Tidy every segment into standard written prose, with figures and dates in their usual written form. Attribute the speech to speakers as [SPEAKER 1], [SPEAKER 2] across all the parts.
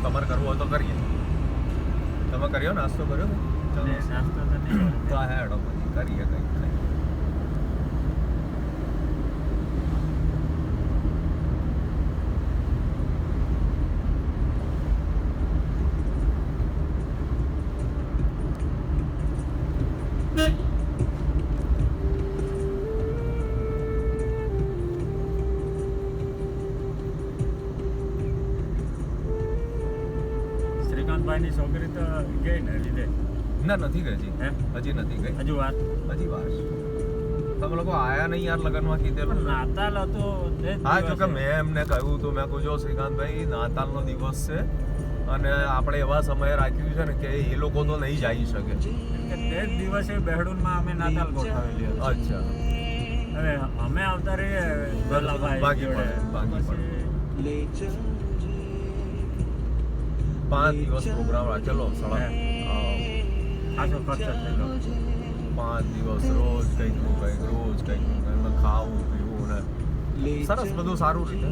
[SPEAKER 1] તમારે કરવો હોય તો કરીએ. તમે કર્યો નાસ્તો કર્યો ને?
[SPEAKER 2] નાસ્તો તો નહીં
[SPEAKER 1] તો આ હેડો પછી કરીએ કંઈક.
[SPEAKER 2] શ્રીકાંતભાઈની છોકરી તો ગઈ ને લીધે?
[SPEAKER 1] ના, નથી ગઈ હજી.
[SPEAKER 2] હે?
[SPEAKER 1] હજી નથી ગઈ.
[SPEAKER 2] હજુ વાર?
[SPEAKER 1] હજી વાર. તમે લોકો આયા નહીં યાર લગ્નમાં કીધેલું.
[SPEAKER 2] નાતાલ હતો
[SPEAKER 1] હા, જો કે મેં એમને કહ્યું તો મેં કહ્યું જો શ્રીકાંતભાઈ નાતાલનો દિવસ છે અને આપણે એવા સમયે રાખ્યું છે ને કે એ લોકો તો નહીં જઈ શકે.
[SPEAKER 2] તે જ દિવસે બહેડુનમાં અમે નાતાલ ગોઠવેલી હતી.
[SPEAKER 1] અચ્છા.
[SPEAKER 2] હવે અમે આવતા રહીએ ભલાભાઈ જોડે.
[SPEAKER 1] બાકી 5 દિવસ પ્રોગ્રામ રાખેલો સળંગ.
[SPEAKER 2] આખો ખર્ચો થયેલો.
[SPEAKER 1] 5 દિવસ રોજ કંઈક ખાવું પીવું ને સરસ બધું સારું રીતે.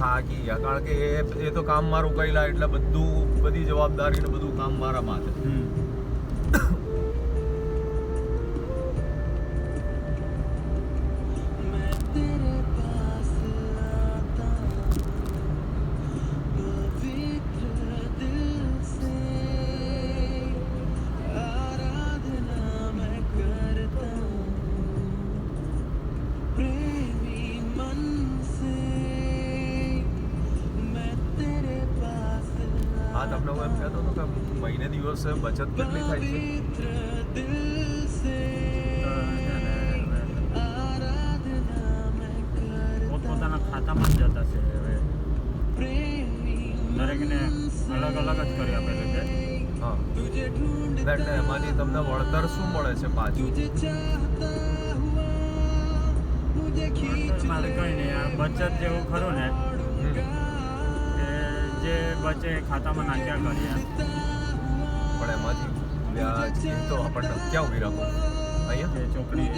[SPEAKER 1] થાકી ગયા કારણ કે એ તો કામ મારું કહેલા એટલે બધી જવાબદારી ને બધું કામ મારા માથે. તમને હું એમ કહેતો હતો કે મહિને દિવસે બચત કેટલી થાય છે?
[SPEAKER 2] પોતપોતાના ખાતામાં જ જતા છે. હવે દરેકને અલગ અલગ જ કરી આપેલું છે.
[SPEAKER 1] હા, એટલે એમાંથી તમને વળતર શું મળે છે પાછું?
[SPEAKER 2] મારે કંઈ નહીં, આ બચત જેવું ખરું ને જે બચે ખાતામાં નાખ્યા કરીએ.
[SPEAKER 1] પણ એમાંથી વ્યાજ તો આપણને ક્યાં ઉભી રાખો? અહીંયા
[SPEAKER 2] ચોકડી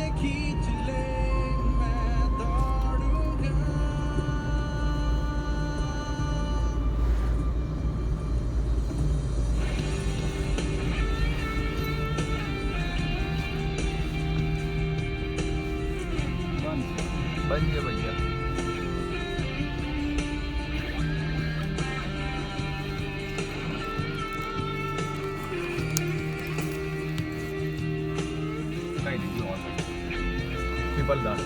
[SPEAKER 1] બંધ છે ભૈયા. પીપલદાર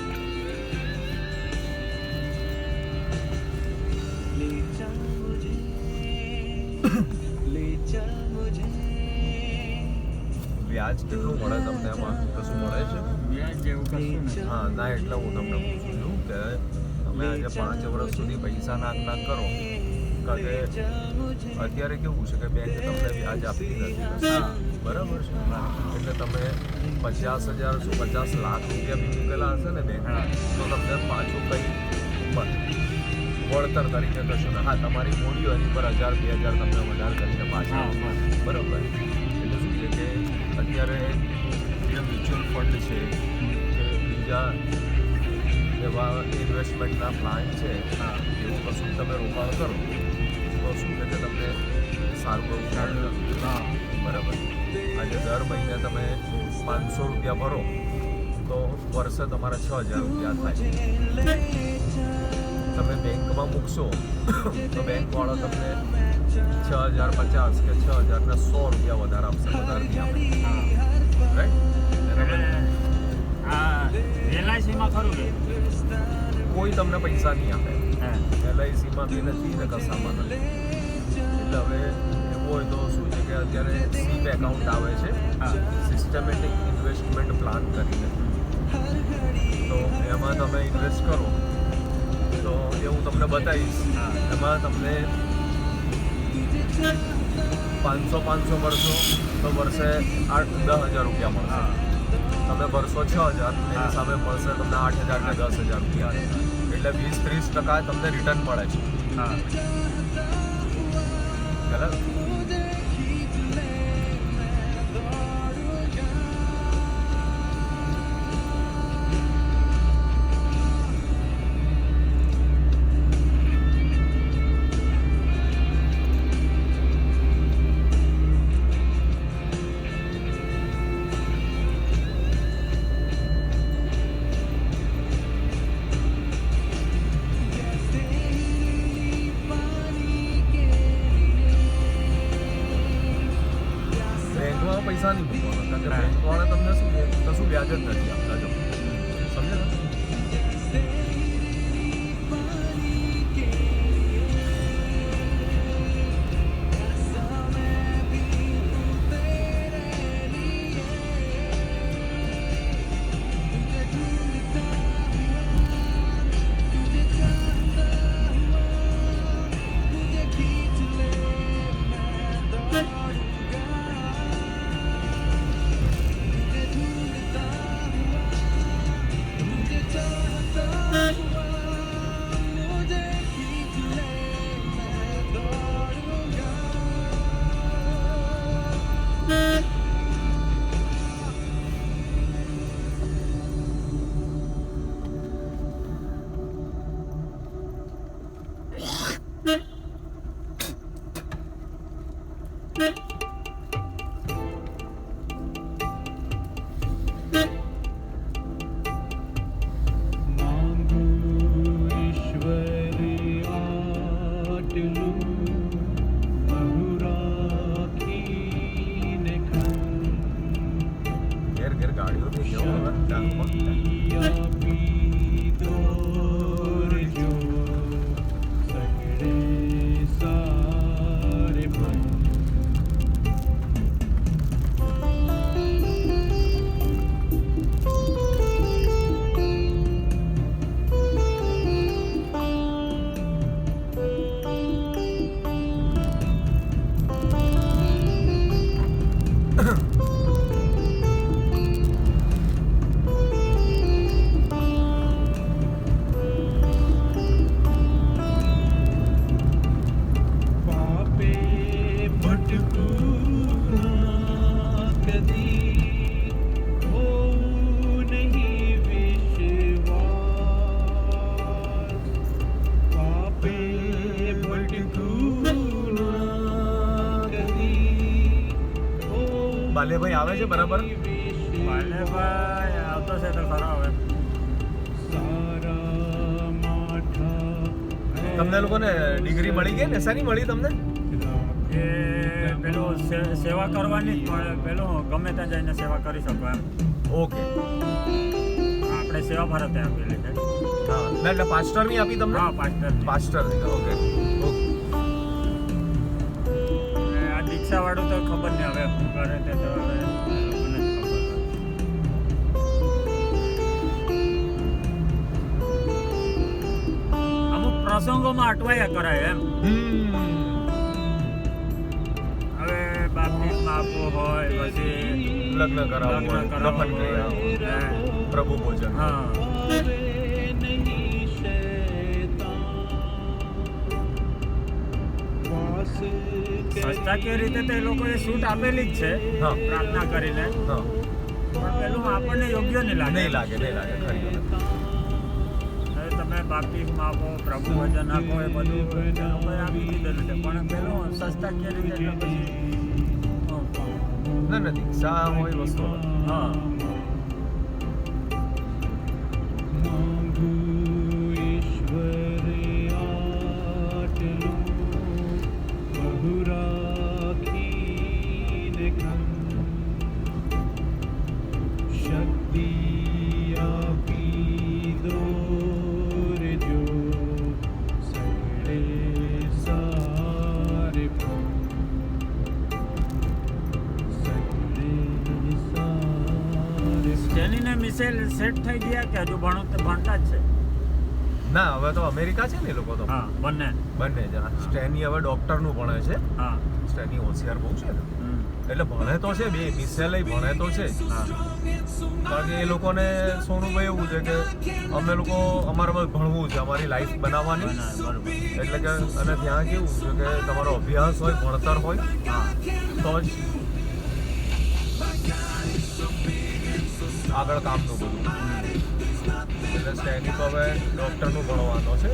[SPEAKER 1] વ્યાજ કેટલું મળે તમને એમાં? કશું મળે છે?
[SPEAKER 2] વ્યાજ જેવું કશું નથી.
[SPEAKER 1] હા, ના એટલે હું તમને પૂછું છું કે તમે આજે 5 વર્ષ સુધી પૈસા નાખ કરો કારણ કે અત્યારે કેવું છે કે બેંક તમને વ્યાજ આપતી નથી. બરાબર છે. એટલે તમે 50,000 50 લાખ રૂપિયા બી મૂકેલા હશે ને બેંક તો તમને પાછું કંઈ વળતર તરીકે કશું ને. હા, તમારી મૂડી હોય એની પર 1,000 2,000 તમને વધારે કરીને પાછા. બરાબર. એટલે શું છે કે અત્યારે જે મ્યુચ્યુઅલ ફંડ છે કે બીજા એવા ઇન્વેસ્ટમેન્ટના પ્લાન છે એવું કશું તમે રોકાણ કરો તો શું છે કે તમને સારું એવું બરાબર. આજે દર મહિને તમે 500 રૂપિયા ભરો તો વર્ષે તમારા 6,000 રૂપિયા થાય. તમે બેંકમાં મૂકશો તો બેંકવાળો તમને 6,050 કે 6,100 રૂપિયા વધારે આપશે. વધારે
[SPEAKER 2] LICમાં ખરું કે
[SPEAKER 1] કોઈ તમને પૈસા નહીં આપે. LICમાં બી નથી ને કશામાં નથી. એટલે હવે એવું હોય તો શું છે કે અત્યારે SIP એકાઉન્ટ આવે છે, સિસ્ટમેટિક ઇન્વેસ્ટમેન્ટ પ્લાન કરીને. તો એમાં તમે ઇન્વેસ્ટ કરો તો એ હું તમને બતાવીશ. એમાં તમને 500 ભરશો તો વર્ષે 10,000 રૂપિયા મળશે. તમે ભરશો 6,000 એની સામે મળશે તમને 8,000 કે 10,000 રૂપિયા. એટલે 20-30% તમને રિટર્ન મળે છે. બરાબર. પૈસા નહીં મૂકવાના, કારણ કે બેંકવાળા તમને શું કે કશું વ્યાજ જ નથી આપતા. જો સમજે ને? ઘેર ગાડીઓ થઈ જવો હવે બાલેભાઈ આવે છે બરાબર?
[SPEAKER 2] બાલેભાઈ આવતો છે તો ખરો હવે.
[SPEAKER 1] તમને લોકોને ડિગ્રી મળી ગઈ ને? શાની મળી તમને?
[SPEAKER 2] એ પેલું સેવા કરવાની જ મળે, પેલું ગમે ત્યાં જઈને સેવા કરી શકો એમ.
[SPEAKER 1] ઓકે,
[SPEAKER 2] આપણે સેવા ભારતે આપેલી છે.
[SPEAKER 1] હા ના એટલે પાસ્ટરની આપી તમને?
[SPEAKER 2] હા,
[SPEAKER 1] પાસ્ટરની. Okay okay.
[SPEAKER 2] આ દીક્ષાવાળું તો ખબર નહીં હવે શું કરે તે તો હવે એ લોકોને જ ખબર. અમુક પ્રસંગોમાં અટવાયા કરાય એમ. હવે બાપ્તિસ્મ આપવું હોય, પછી
[SPEAKER 1] લગ્ન કરાવવું હોય, દફન ક્રિયા હોય, પ્રભુ ભોજન.
[SPEAKER 2] હા, સંસ્થાકીય રીતે તો એ લોકોએ છૂટ આપેલી જ છે
[SPEAKER 1] હા.
[SPEAKER 2] પ્રાર્થના કરીને,
[SPEAKER 1] હા
[SPEAKER 2] પણ પેલું આપણને યોગ્ય નહીં લાગે.
[SPEAKER 1] નહીં લાગે ખરી વાત.
[SPEAKER 2] હવે તમે બાપ્તિસ્મ આપો, પ્રભુ વચન આપો, એ બધું એ લોકોએ આપી દીધેલું છે, પણ પેલું સંસ્થાકીય રીતે એટલે પછી
[SPEAKER 1] ના દીક્ષા હોય વસ્તુ.
[SPEAKER 2] હા, જેનીને મિસેલ સેટ થઈ ગયા કે હજુ ભણતા જ છે?
[SPEAKER 1] ના હવે તો અમેરિકા છે ને એ લોકો તો.
[SPEAKER 2] હા, બંને.
[SPEAKER 1] જણા. સ્ટેની હવે ડોક્ટરનું ભણે છે.
[SPEAKER 2] હા,
[SPEAKER 1] સ્ટેની હોશિયાર બહુ છે ને,
[SPEAKER 2] હમ.
[SPEAKER 1] એટલે ભણે તો છે, બે મિસેલ ભણે તો છે.
[SPEAKER 2] હા,
[SPEAKER 1] કારણ કે એ લોકોને સોનુભાઈ એવું છે કે અમે લોકો અમારે બસ ભણવું છે, અમારી લાઈફ બનાવવાની.
[SPEAKER 2] બરોબર.
[SPEAKER 1] એટલે કે અને ત્યાં કેવું છે કે તમારો અભ્યાસ હોય, ભણતર હોય
[SPEAKER 2] હા,
[SPEAKER 1] તો જ આગળ કામનું બધું. એટલે સ્ટેની તો હવે ડૉક્ટરનું ભણવાનો છે,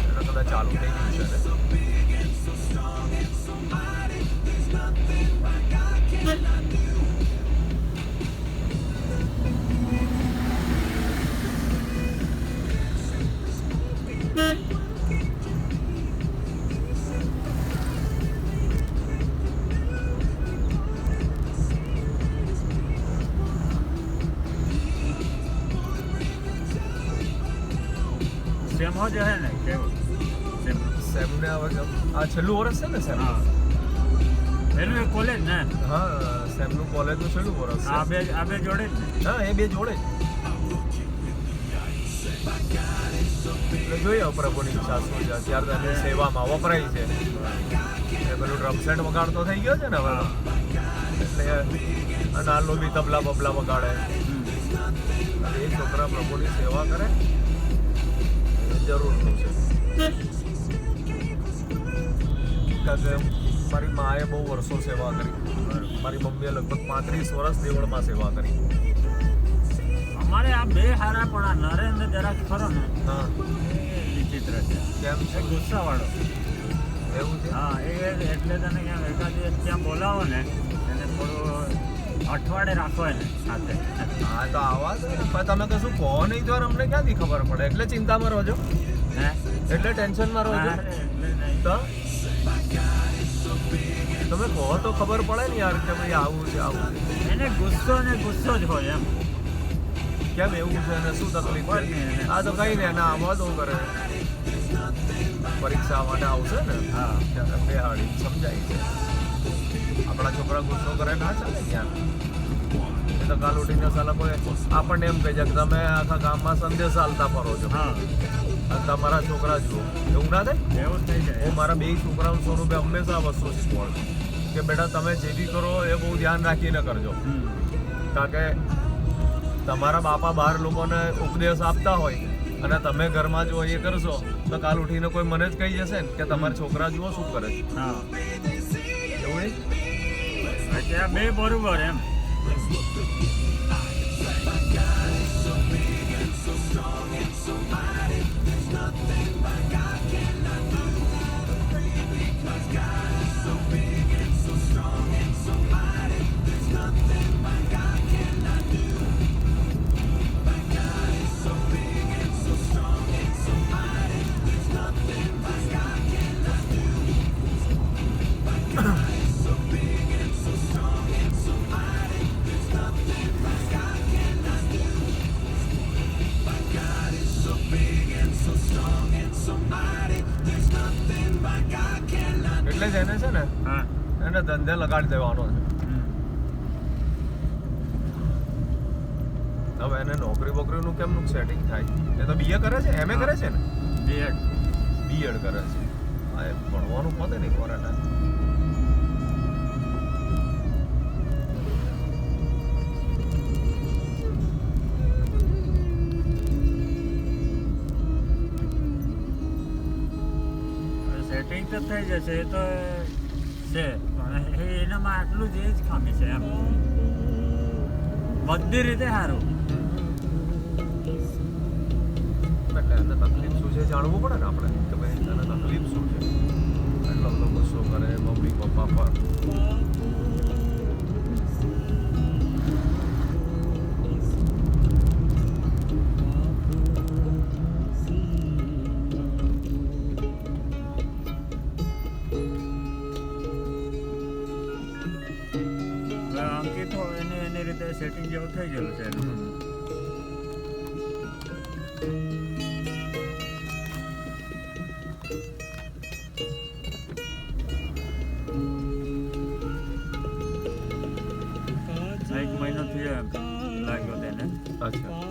[SPEAKER 1] એટલે કદાચ ચાલુ થઈ ગયું છે ને.
[SPEAKER 2] આખો જ હે ને કેવું
[SPEAKER 1] સેમને હવે આ છેલ્લું વર્ષ છે ને સેમ?
[SPEAKER 2] હા એનું એક કોલેજ ને
[SPEAKER 1] હા, સેમનું કોલેજનું છેલ્લું વર્ષ
[SPEAKER 2] આ
[SPEAKER 1] છે.
[SPEAKER 2] બે જોડે જ ને
[SPEAKER 1] હા, એ બે જોડે જ. એટલે જોઈએ હવે પ્રભુની ઈચ્છા શું છે. અત્યારે તો એની સેવામાં વપરાય છે. એ પેલું ડ્રમ સેટ વગાડતો થઈ ગયો છે ને હવે તો. એટલે આ નાનો બી તબલા બબલા વગાડે. એ છોકરા પ્રભુની સેવા કરે એ જરૂરનું છે. કારણ કે મારી માએ બહુ વર્ષો સેવા કરી. મારી મમ્મીએ લગભગ 35 વર્ષ દેવળમાં સેવા કરી.
[SPEAKER 2] અમારે આ બે હારા પણ આ નરેન્દ્ર જરાક ખરો ને
[SPEAKER 1] હા,
[SPEAKER 2] એ વિચિત્ર છે
[SPEAKER 1] કેમ છે?
[SPEAKER 2] એ ગુસ્સાવાળો
[SPEAKER 1] એવું છે?
[SPEAKER 2] હા એ એટલે તને ક્યાં એકાદ દિવસ ત્યાં બોલાવો ને એને થોડું અઠવાડે રાખો એને સાથે
[SPEAKER 1] હા, તો આવા દો. પણ તમે કશું કહો નહીં તો અમને ક્યાંથી ખબર પડે? એટલે ચિંતામાં રહો છો,
[SPEAKER 2] હે
[SPEAKER 1] એટલે ટેન્શનમાં રહો છો.
[SPEAKER 2] અરે, એટલે નહીં
[SPEAKER 1] તો તમે કહો તો ખબર પડે ને યાર કે ભાઈ આવું છે આવું છે.
[SPEAKER 2] એને ગુસ્સો ને ગુસ્સો જ હોય એમ
[SPEAKER 1] કેમ એવું છે અને શું તકલીફ
[SPEAKER 2] કોઈ નહીં
[SPEAKER 1] છે?
[SPEAKER 2] એને.
[SPEAKER 1] આ તો કઈ ને એના આવા દો કરે. પરીક્ષા માટે આવશે ને
[SPEAKER 2] હા
[SPEAKER 1] ત્યારે બેહાડી સમજાય છે. આપણા છોકરા ગુસ્સો કરે ના ચાલે ક્યાં. એ તો કાલ ઉઠીને સાલા કોઈ આપણને એમ કહે છે કે તમે આખા ગામમાં સંદેશ હાલતા ફરો છો
[SPEAKER 2] હા
[SPEAKER 1] અને તમારા છોકરા જુઓ. એવું ના થાય?
[SPEAKER 2] એવું થઈ જાય
[SPEAKER 1] હું મારા બે છોકરાઓ સ્વરૂપે હંમેશા આ વસ્તુ શીખવાડું કે બેટા તમે જે બી કરો એ બહુ ધ્યાન રાખીને કરજો. કારણ કે તમારા બાપા બહાર લોકોને ઉપદેશ આપતા હોય અને તમે ઘરમાં જો એ કરશો તો કાલ ઉઠીને કોઈ મને જ કહી જશે ને કે તમારા છોકરા જુઓ શું કરે છે.
[SPEAKER 2] હા
[SPEAKER 1] એવું નહીં?
[SPEAKER 2] એટલે આ બે બરોબર એમ
[SPEAKER 1] એટલે જ એને છે ને
[SPEAKER 2] હા
[SPEAKER 1] એને ધંધે લગાડી દેવાનો છે. હવે એને નોકરી બોકરીનું કેમનું સેટિંગ થાય? એ તો બીએ કરે છે, એમએ કરે છે ને,
[SPEAKER 2] બીએડ
[SPEAKER 1] બીએડ કરે છે. હા, એ ભણવાનું પતે નહીં કોરાના.
[SPEAKER 2] સેટિંગ તો થઈ જશે એ તો છે પણ એનામાં આટલું જ એ જ ખામી છે એમ બધી રીતે સારું
[SPEAKER 1] એટલે એને તકલીફ શું છે જાણવું પડે ને આપણે કે ભાઈ એને તકલીફ શું છે. એટલો બધો ગુસ્સો કરે મમ્મી પપ્પા પર.
[SPEAKER 2] હવે અંકિત હોય એને એની રીતે સેટિંગ જેવું થઈ ગયેલું છે એનું. એક મહિનો થયો એમ લાગ્યો તેને.
[SPEAKER 1] અચ્છા,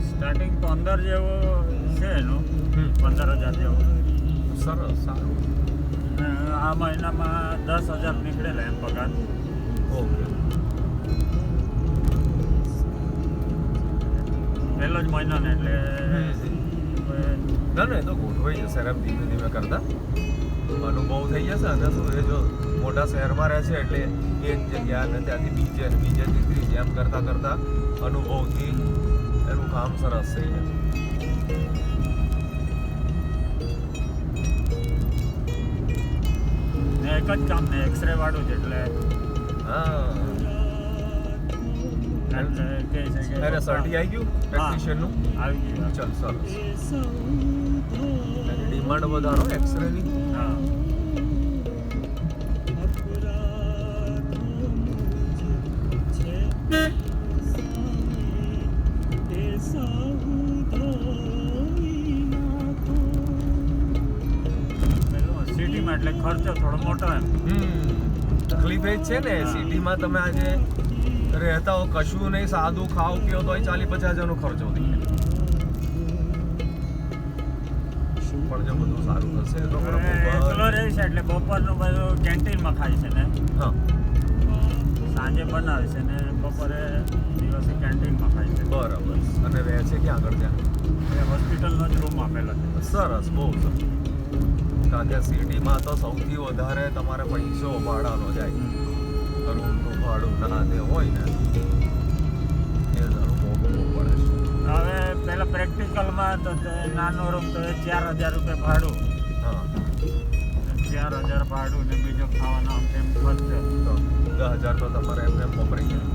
[SPEAKER 2] સ્ટાર્ટિંગ 15 જેવો છે એનું 15,000 જેવું
[SPEAKER 1] સરસ, સારું.
[SPEAKER 2] અને આ મહિનામાં 10,000 નીકળેલા એમ પગાર.
[SPEAKER 1] ઓકે.
[SPEAKER 2] પહેલો જ મહિનો ને એટલે
[SPEAKER 1] ના ના, એ તો ગોઠવાઈ જશે એમ ધીમે ધીમે કરતા અનુભવ થઈ જશે. અને શું એ જો મોટા શહેરમાં રહે છે એટલે એક જગ્યા અને ત્યાંથી બીજે અને બીજેથી ત્રીજે એમ કરતાં કરતાં અનુભવથી એનું કામ સરસ છે.
[SPEAKER 2] ને એક જ કામ ને એક્સરે વાળું જ એટલે
[SPEAKER 1] હા,
[SPEAKER 2] એટલે કહે છે કે
[SPEAKER 1] એને સર્ટી આવી ગયું ટેકનિશિયનનું.
[SPEAKER 2] આવી ગયું.
[SPEAKER 1] ચાલ સરસ. એની ડિમાન્ડ વધારો એક્સરેની.
[SPEAKER 2] હા સિટીમાં એટલે ખર્ચો થોડો મોટો એમ.
[SPEAKER 1] તકલીફ એ જ છે ને, સિટીમાં તમે આજે રહેતા હો, કશું નહીં, સાદું ખાવ પીઓ તો 40-50 હજારનો ખર્ચો થઈ જાય. પણ જો બધું સારું થશે તો
[SPEAKER 2] એકલો રહે છે એટલે બપોરનું બધું કેન્ટીનમાં ખાય છે ને,
[SPEAKER 1] હા
[SPEAKER 2] સાંજે બનાવે છે ને બપોરે દિવસે કેન્ટીનમાં ખાય છે.
[SPEAKER 1] બરાબર. અને રહે છે ક્યાં આગળ ત્યાં?
[SPEAKER 2] એ હોસ્પિટલનો જ રૂમ આપેલો છે.
[SPEAKER 1] સરસ, બહુ સરસ. કારણ કે સિટીમાં તો સૌથી વધારે તમારે પૈસો ભાડાનો જાય. રૂમનું ભાડું ના તે હોય ને એ ઘણું મોંઘું પડે છે.
[SPEAKER 2] હવે પેલા પ્રેક્ટિકલમાં તો તે નાનો રૂમ તો એ 4,000 રૂપિયા ભાડું,
[SPEAKER 1] હા
[SPEAKER 2] 4,000 ભાડું ને બીજો ખાવાનો આમ તેમ ખર્ચો.
[SPEAKER 1] તો 10,000 તો તમારે એમને એમ વપરાઈ જાય.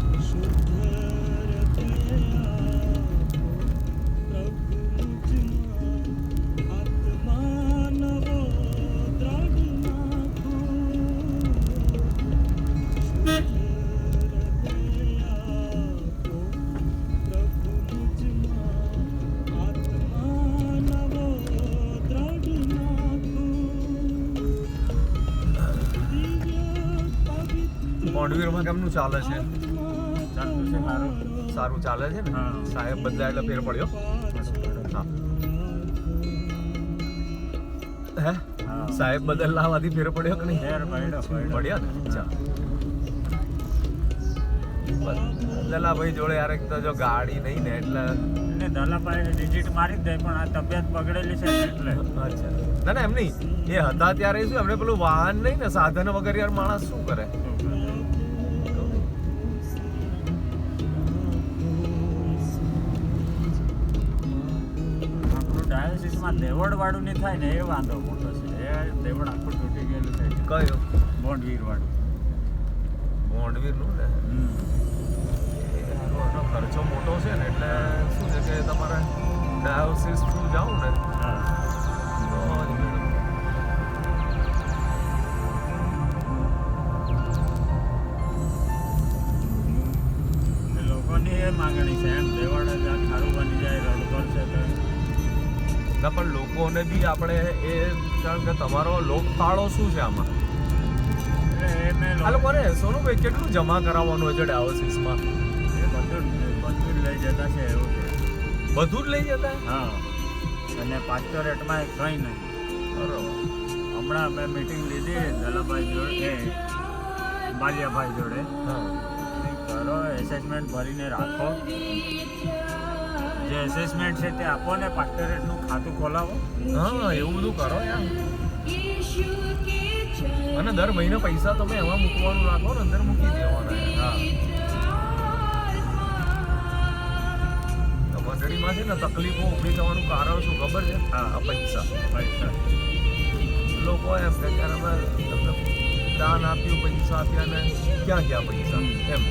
[SPEAKER 1] મોડવીરમાં કેમનું ચાલે છે?
[SPEAKER 2] ચાલતું છે મારું.
[SPEAKER 1] સારું ચાલે છે ને?
[SPEAKER 2] હા.
[SPEAKER 1] સાહેબ બદલાય એટલે ફેર પડ્યો. હા હે
[SPEAKER 2] હા.
[SPEAKER 1] સાહેબ બદલાવાથી ફેર પડ્યો કે નહીં?
[SPEAKER 2] ફેર પડ્યો.
[SPEAKER 1] પડ્યા ને? ચાલ. દલાભાઈ જોડે યાર એક તો જો ગાડી નહીં ને એટલે
[SPEAKER 2] ને દલાભાઈ ડિજિટ મારી જ દે પણ આ તબિયત બગડેલી છે ને એટલે.
[SPEAKER 1] અચ્છા. ના ના એમ નહીં, એ હતા ત્યારે શું એમને પેલું વાહન નહીં ને, સાધન વગર યાર માણસ શું કરે?
[SPEAKER 2] આપણું ડાયાલિસિસમાં દેવડ વાળું નહીં થાય ને એ વાંધો મોટો છે. એ દેવડ આખું તૂટી ગયેલું છે.
[SPEAKER 1] કયો?
[SPEAKER 2] બોન્ડવીર વાળું.
[SPEAKER 1] મોંડવીરનું ને એનો ખર્ચો મોટો છે ને એટલે શું છે કે તમારે ડાયોસિસ થ્રુ જાઓ ને
[SPEAKER 2] હા.
[SPEAKER 1] તો જ મેળવો.
[SPEAKER 2] એ લોકોની એ માંગણી છે એમ દેવડ જ આ ખારું બની જાય રડ કરશે તો
[SPEAKER 1] ના પણ લોકોને બી આપણે એ કારણ કે તમારો લોકફાળો શું છે આમાં?
[SPEAKER 2] એટલે એ મેં
[SPEAKER 1] આ લોકોને સોનુભાઈ કેટલું જમા કરાવવાનું હોય છે ડાયોસિસમાં?
[SPEAKER 2] એ બધું જ લઈ જતા છે એવું છે.
[SPEAKER 1] બધું જ લઈ જતા?
[SPEAKER 2] હા અને પાસ્ટોરેટમાં કંઈ નહીં.
[SPEAKER 1] બરોબર.
[SPEAKER 2] હમણાં મેં મીટિંગ લીધી દલાભાઈ જોડે બાલિયાભાઈ જોડે.
[SPEAKER 1] હા
[SPEAKER 2] કરો એસેસમેન્ટ ભરીને રાખો, જે એસેસમેન્ટ છે તે આપો ને પાસ્ટોરેટનું ખાતું ખોલાવો.
[SPEAKER 1] હા એવું બધું કરો યાર. અને દર મહિને પૈસા તમે એમાં મૂકવાનું રાખો ને, અંદર મૂકી દેવાના.
[SPEAKER 2] હા
[SPEAKER 1] તો મંડળીમાં છે ને તકલીફો ઊભી થવાનું કારણ શું ખબર છે?
[SPEAKER 2] હા.
[SPEAKER 1] આ પૈસા.
[SPEAKER 2] પૈસા
[SPEAKER 1] લોકો એમ કે યાર અમે તમને દાન આપ્યું, પૈસા આપ્યા ને ક્યાં ગયા પૈસા એમ.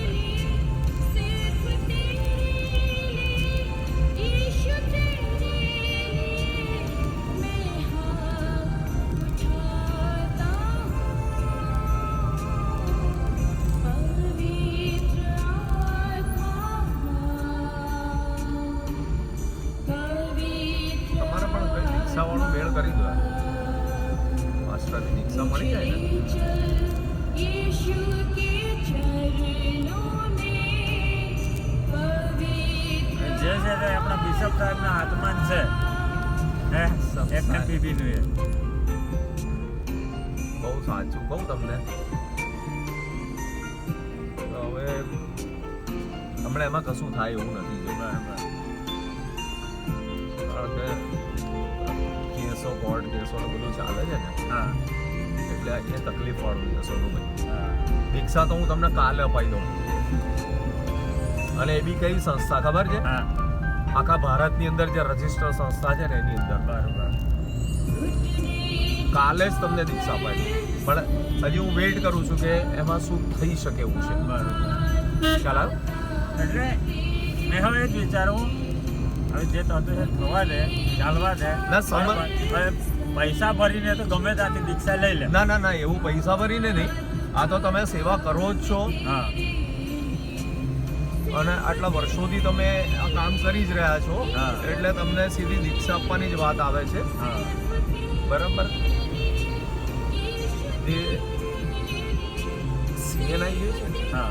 [SPEAKER 1] તમારે પણ કઈ રિક્ષાવાળો મેળ કરી દો. માસ્ટરની રિક્ષા મળી જાય ને
[SPEAKER 2] જે છે તે આપણા બિશપ સાહેબના હાથમાં જ છે. હે એકને પીપીનું એ
[SPEAKER 1] બહુ સાચું કહું તમને. તો હવે હમણાં એમાં કશું થાય એવું નથી. જો
[SPEAKER 2] બરાબર.
[SPEAKER 1] કારણ કે કેસો કોર્ટ કેસો ને બધું ચાલે છે ને
[SPEAKER 2] હા
[SPEAKER 1] એટલે એ તકલીફ વાળું છે સોનુભાઈ.
[SPEAKER 2] હા
[SPEAKER 1] રિક્ષા તો હું તમને કાલે અપાઈ દઉં. અને એ બી કઈ સંસ્થા ખબર છે?
[SPEAKER 2] હા
[SPEAKER 1] આખા ભારતની અંદર જે રજિસ્ટર સંસ્થા છે ને એની અંદર
[SPEAKER 2] બરોબર.
[SPEAKER 1] કાલે જ તમને દીક્ષા અપાય પણ હજી હું વેઇટ કરું છું કે એમાં શું થઈ શકે એવું છે.
[SPEAKER 2] બરોબર.
[SPEAKER 1] ખ્યાલ આવ્યો?
[SPEAKER 2] એટલે મેં હવે એ જ વિચારું, હવે જે થતું છે થવા દે, ચાલવા દે.
[SPEAKER 1] ના,
[SPEAKER 2] હવે પૈસા ભરીને તો ગમે ત્યાંથી દીક્ષા લઈ લે.
[SPEAKER 1] ના ના ના એવું પૈસા ભરીને નહીં, આ તો તમે સેવા કરો જ છો
[SPEAKER 2] હા
[SPEAKER 1] અને આટલા વર્ષોથી તમે આ કામ કરી જ રહ્યા છો
[SPEAKER 2] હા.
[SPEAKER 1] એટલે તમને સીધી દીક્ષા આપવાની જ વાત આવે છે.
[SPEAKER 2] હા
[SPEAKER 1] બરાબર. જે CNI જે છે ને
[SPEAKER 2] હા